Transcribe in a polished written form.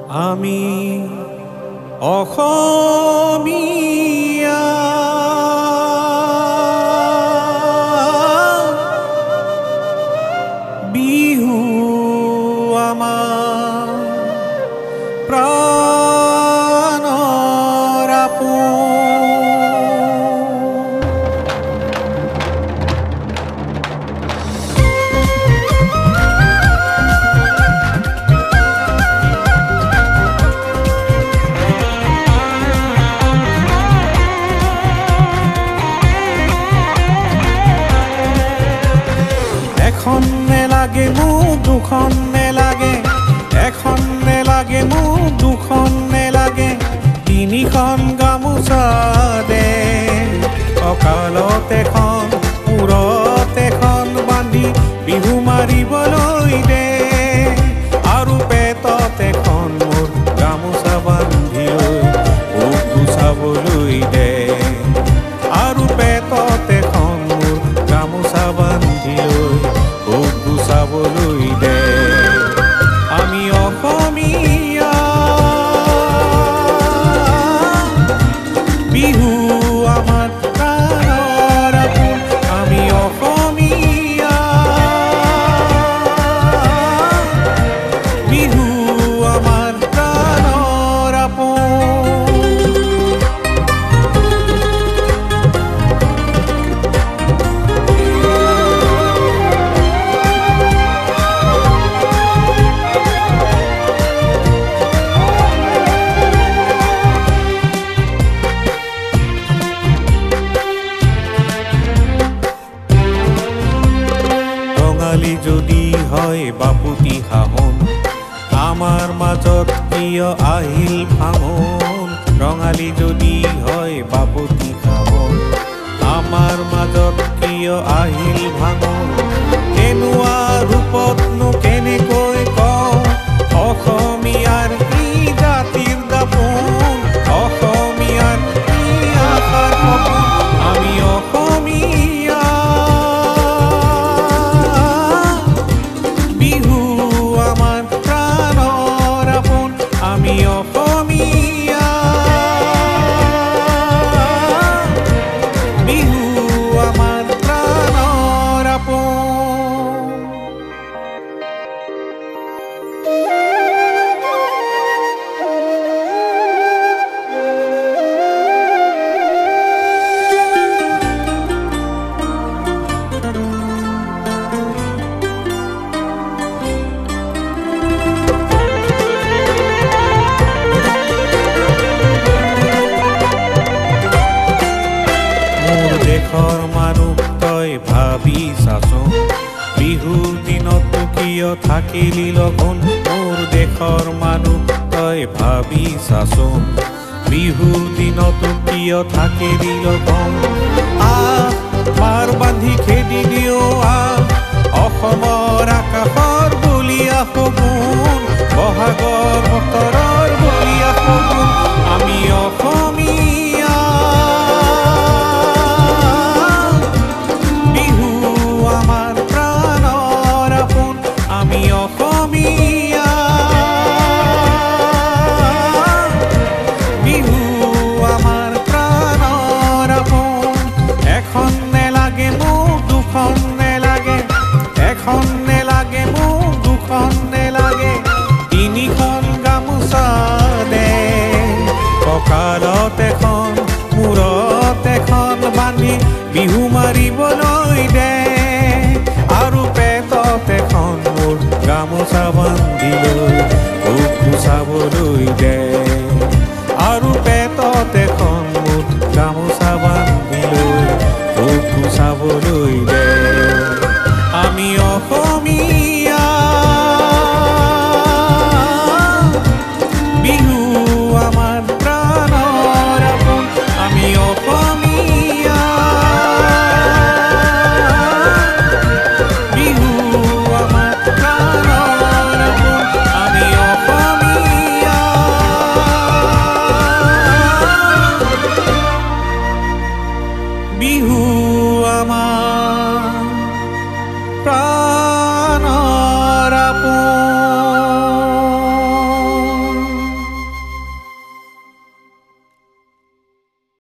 আমি অসমীয়া বিহু আমাৰ প্ৰাণৰ আপোন। এখন নেলাগে মোক দুখন নেলাগে, এখন নেলাগে মোক দুখন নেলাগে, তিনিখন গামোচা দে। কঁকালত এখন মূৰত এখন বান্ধি বিহু মাৰিবলৈ দে, আৰু পেটত এখন মোৰ গামোচা বান্ধি লৈ ভোগ গুচাবলৈ দে, আৰু পেটত এখন মোৰ গামোচা বান্ধি লৈ ভোগ গুচাবলৈ দে। আমি অসমীয়া বিহু আমাৰ প্ৰাণৰ আপোন। আমি অসমীয়া বিহু আমাৰ প্ৰাণৰ আপোন। যদি হয় বাপুতি সাহোন, আমাৰ মাজত কিয় আহিল ভাঙোন। ৰঙালী যদি হয় বাপুতি সাহোন, আমাৰ মাজত কিয় আহিল ভাঙোন। কেনেকুৱা ৰূপতনো কেনেকৈ কওঁ অসমীয়াৰ কি জাতিৰ দাপোন, অসমীয়াৰ কি আশাৰ সপোন। আমি অসমীয়া বিহু আমাৰ প্ৰাণৰ আপোন। আমি অসমীয়া বিহু আমাৰ প্ৰাণৰ আপোন। দেশৰ মানুহ তই ভাবি চাচোন, বিহুৰ দিনতো কিয় থাকিলি লঘোণ। মোৰ দেশৰ মানুহ তই ভাবি চাচোন, বিহুৰ দিনতো কিয় থাকিলি লঘোণ। পাৰ বান্ধি খেদি দিও অসমৰ আকাশৰ বলিয়া সপোন, বহাগৰ বতৰৰ বলিয়া সপোন। আমি অসমীয়া বিহু আমাৰ প্ৰাণৰ আপোন। আমি অসমীয়া বিহু আমাৰ প্ৰাণৰ আপোন। এখন নেলাগে মোক দুখন নেলাগে, এখন নেলাগে মোক দুখন নেলাগে, তিনিখন গামোচা দে। কঁকালত এখন মূৰত এখন বান্ধি বিহু মাৰিবলৈ দে, আৰু পেটত এখন মোৰ গামোচা বান্ধি লৈ ভোগ গুচাবলৈ দে।